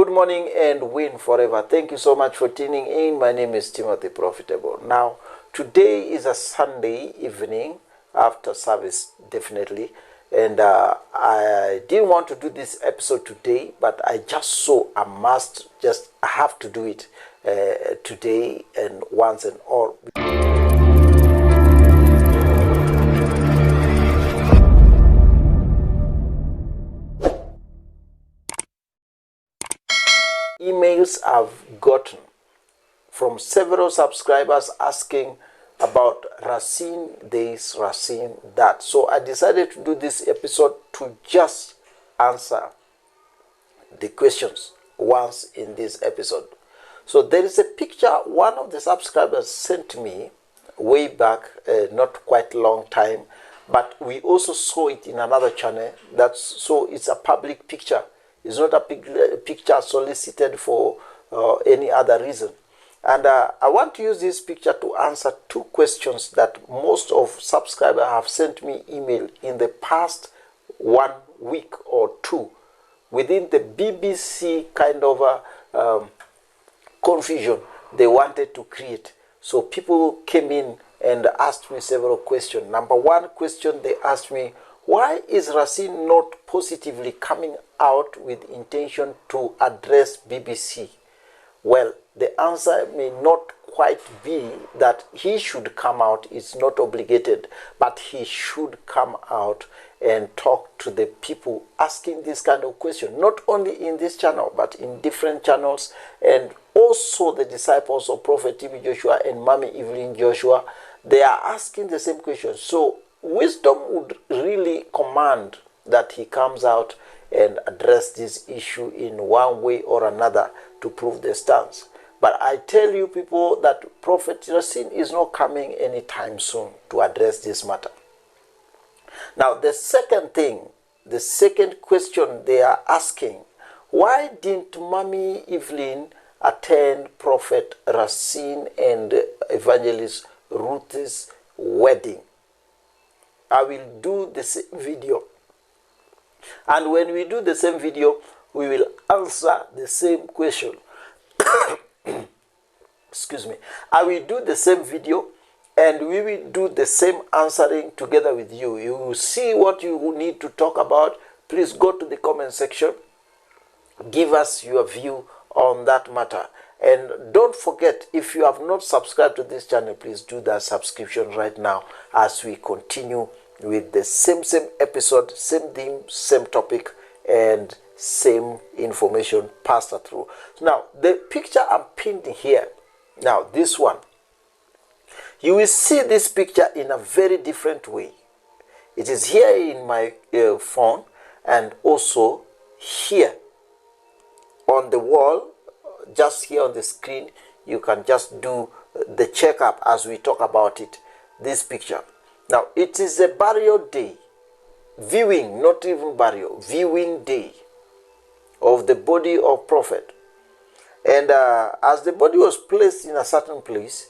Good morning and win forever. Thank you so much for tuning in. My name is Timothy Profitable. Now, today is a Sunday evening after service, definitely. And I didn't want to do this episode today, but I just saw I have to do it today and once and all. Emails I've gotten from several subscribers asking about Racine this, Racine that. So I decided to do this episode to just answer the questions once in this episode. So there is a picture one of the subscribers sent me way back, not quite long time, but we also saw it in another channel. So it's a public picture. It's not a picture solicited for any other reason. And I want to use this picture to answer two questions that most of subscribers have sent me email in the past 1 week or two within the BBC kind of confusion they wanted to create. So people came in and asked me several questions. Number one question, they asked me, why is Racine not positively coming out with intention to address BBC? Well, the answer may not quite be that he should come out. It's not obligated, but he should come out and talk to the people asking this kind of question, not only in this channel, but in different channels, and also the disciples of Prophet T.B. Joshua and Mommy Evelyn Joshua, they are asking the same question. So wisdom would really command that he comes out and address this issue in one way or another to prove the stance. But I tell you people that Prophet Racine is not coming anytime soon to address this matter. Now the second question they are asking, why didn't Mommy Evelyn attend Prophet Racine and Evangelist Ruth's wedding? I will do the same video. And when we do the same video, we will answer the same question. Excuse me. I will do the same video and we will do the same answering together with you. You will see what you need to talk about. Please go to the comment section. Give us your view on that matter. And don't forget, if you have not subscribed to this channel, please do that subscription right now as we continue with the same episode, same theme, same topic, and same information passed through. Now, the picture I'm pinned here, now this one, you will see this picture in a very different way. It is here in my phone and also here on the wall, just here on the screen. You can just do the checkup as we talk about it, this picture. Now, it is a burial day, viewing, not even burial, viewing day of the body of Prophet. And as the body was placed in a certain place,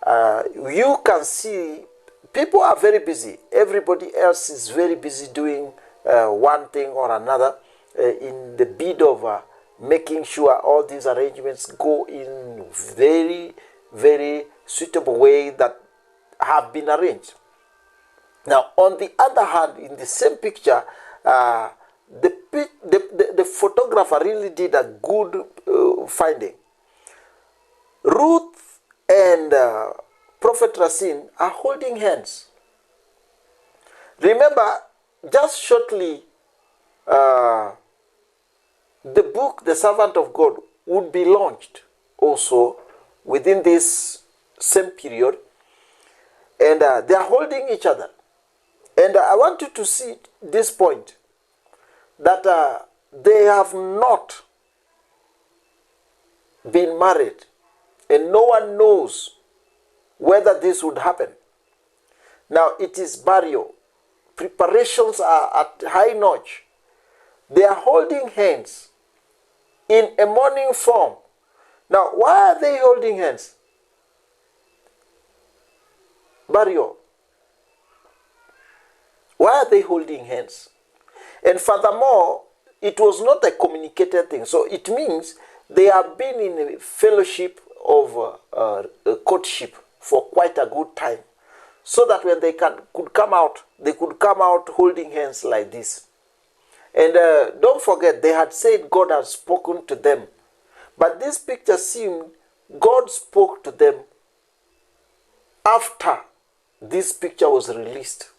you can see people are very busy. Everybody else is very busy doing one thing or another in the bid of making sure all these arrangements go in very, very suitable way that have been arranged. Now, on the other hand, in the same picture, the photographer really did a good finding. Ruth and Prophet Racine are holding hands. Remember, just shortly, the book, The Servant of God, would be launched also within this same period. And they are holding each other. And I want you to see this point, that they have not been married. And no one knows whether this would happen. Now, it is burial. Preparations are at high notch. They are holding hands in a mourning form. Now, why are they holding hands? Burial. Why are they holding hands? And furthermore, it was not a communicated thing. So it means they have been in a fellowship of courtship for quite a good time, so that when they could come out, they could come out holding hands like this. And don't forget, they had said God had spoken to them. But this picture seemed God spoke to them after this picture was released.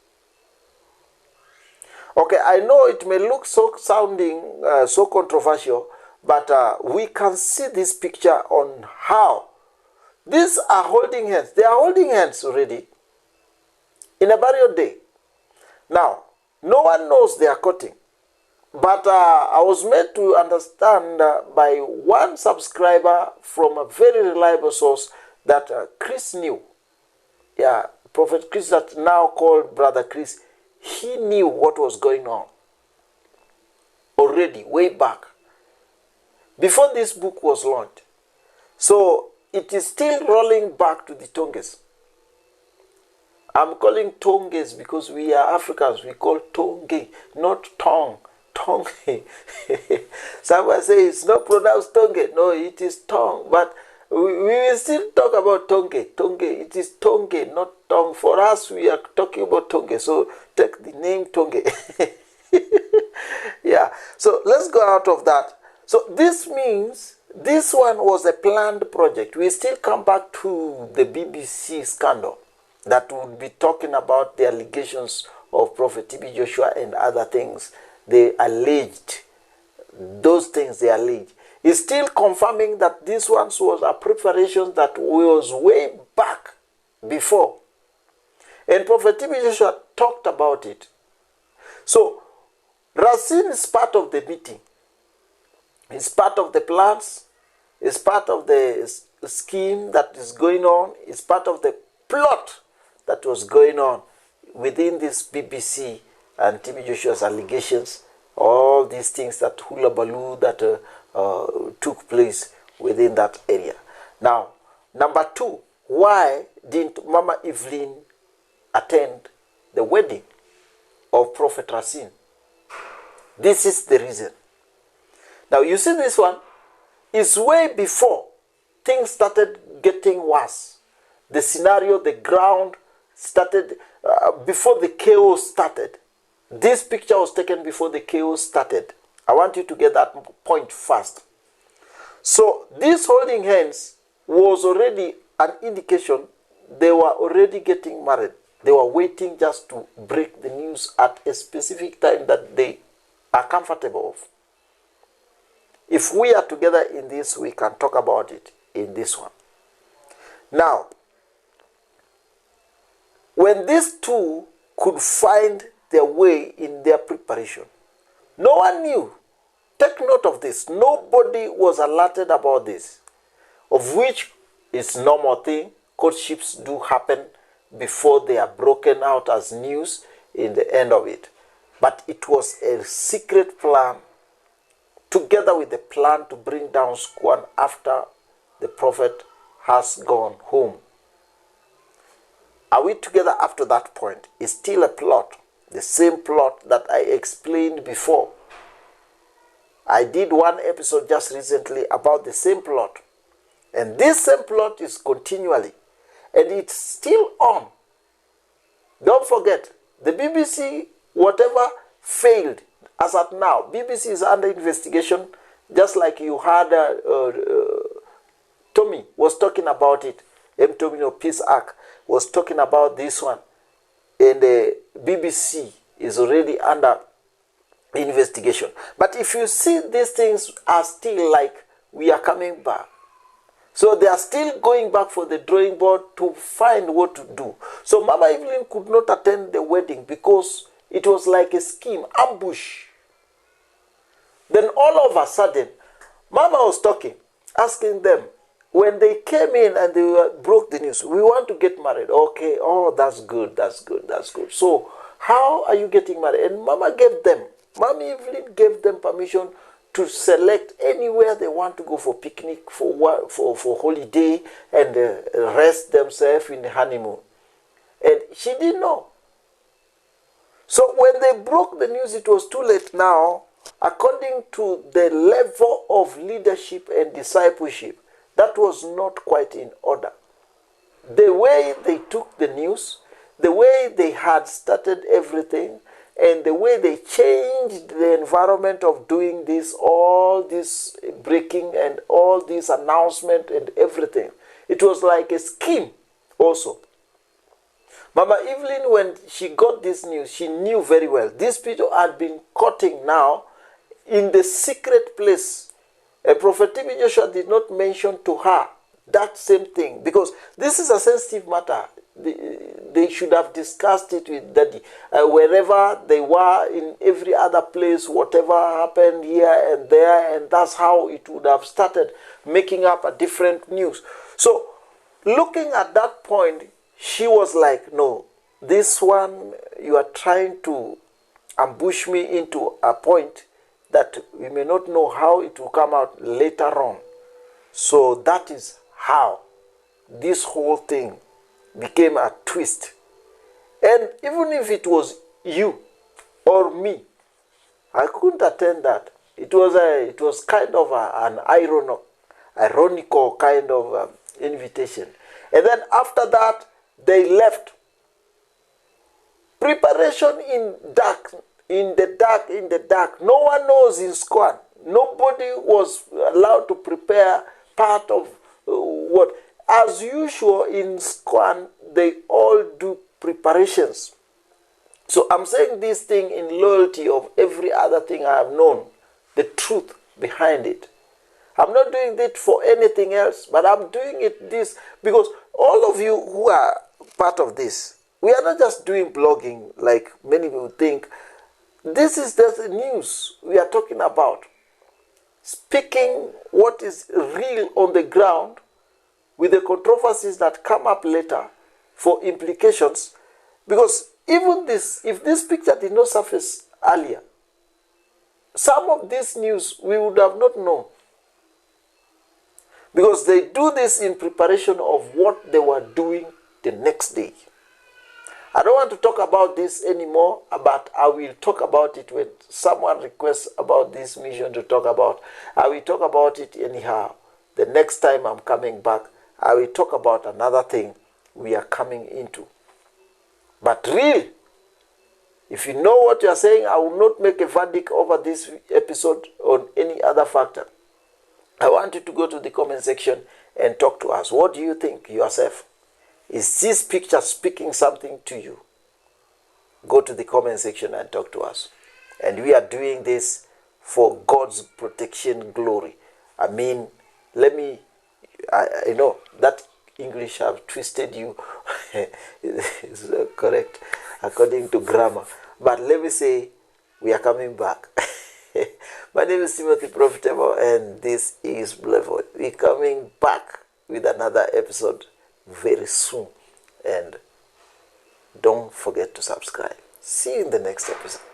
Okay, I know it may look sounding so controversial, but we can see this picture on how these are holding hands. They are holding hands already in a burial day. Now, no one knows they are courting. But I was made to understand by one subscriber from a very reliable source that Chris knew. Yeah, Prophet Chris, that now called Brother Chris, he knew what was going on already, way back, before this book was launched. So it is still rolling back to the Tonges. I'm calling Tonges because we are Africans. We call Tonge, not Tong. Tongue. Someone say it's not pronounced tongue. No, it is tongue. But we will still talk about tongue. Tongue. It is tongue, not tongue. For us, we are talking about tongue. So take the name tongue. Yeah. So let's go out of that. So this means this one was a planned project. We still come back to the BBC scandal that would be talking about the allegations of Prophet TB Joshua and other things. They alleged, those things they alleged. He's still confirming that this one was a preparation that was way back before. And Prophet TB Joshua talked about it. So, Racine is part of the meeting. It's part of the plans. It's part of the scheme that is going on. It's part of the plot that was going on within this BBC and TB Joshua's allegations, all these things that hula baloo that took place within that area. Now, number two, why didn't Mama Evelyn attend the wedding of Prophet Racine? This is the reason. Now, you see this one is way before things started getting worse. The scenario, the ground started, before the chaos started. This picture was taken before the chaos started. I want you to get that point first. So this holding hands was already an indication they were already getting married. They were waiting just to break the news at a specific time that they are comfortable of. If we are together in this, we can talk about it in this one. Now, when these two could find their way in their preparation, no one knew. Take note of this. Nobody was alerted about this, of which is normal thing. Courtships do happen before they are broken out as news in the end of it. But it was a secret plan, together with the plan to bring down Squan after the prophet has gone home. Are we together up to that point? It's still a plot. The same plot that I explained before. I did one episode just recently about the same plot. And this same plot is continually. And it's still on. Don't forget, the BBC, whatever failed as at now, BBC is under investigation, just like you had Tommy was talking about it. M. Tomino Peace Ark was talking about this one. And the BBC is already under investigation. But if you see, these things are still like we are coming back. So they are still going back for the drawing board to find what to do. So Mama Evelyn could not attend the wedding because it was like a scheme, ambush. Then all of a sudden, Mama was talking, asking them, when they came in and they broke the news, we want to get married. Okay, oh, that's good, that's good, that's good. So how are you getting married? And Mama gave them, Mama Evelyn gave them permission to select anywhere they want to go for picnic, for holiday, and rest themselves in the honeymoon. And she didn't know. So when they broke the news, it was too late now according to the level of leadership and discipleship, that was not quite in order. The way they took the news, the way they had started everything, and the way they changed the environment of doing this, all this breaking and all this announcement and everything, it was like a scheme also. Mama Evelyn, when she got this news, she knew very well. These people had been courting now in the secret place. And Prophet T.B. Joshua did not mention to her that same thing, because this is a sensitive matter. They should have discussed it with Daddy. Wherever they were, in every other place, whatever happened here and there, and that's how it would have started making up a different news. So, looking at that point, she was like, no, this one, you are trying to ambush me into a point that we may not know how it will come out later on. So that is how this whole thing became a twist. And even if it was you or me, I couldn't attend that. It was kind of an ironical kind of invitation. And then after that, they left. Preparation in the dark. No one knows in SCOAN. Nobody was allowed to prepare part of what. As usual in SCOAN, they all do preparations. So I'm saying this thing in loyalty of every other thing I have known, the truth behind it. I'm not doing it for anything else, but I'm doing it this because all of you who are part of this, we are not just doing blogging like many people think. This is the news we are talking about. Speaking what is real on the ground with the controversies that come up later for implications. Because even this, if this picture did not surface earlier, some of this news we would have not known. Because they do this in preparation of what they were doing the next day. I don't want to talk about this anymore, but I will talk about it when someone requests about this mission to talk about. I will talk about it anyhow. The next time I'm coming back, I will talk about another thing we are coming into. But really, if you know what you are saying, I will not make a verdict over this episode on any other factor. I want you to go to the comment section and talk to us. What do you think yourself? Is this picture speaking something to you? Go to the comment section and talk to us. And we are doing this for God's protection glory. I mean, I know that English have twisted you. It's correct according to grammar. But let me say, we are coming back. My name is Timothy Profitable, and this is Blevoid. We're coming back with another episode very soon. And don't forget to subscribe. See you in the next episode.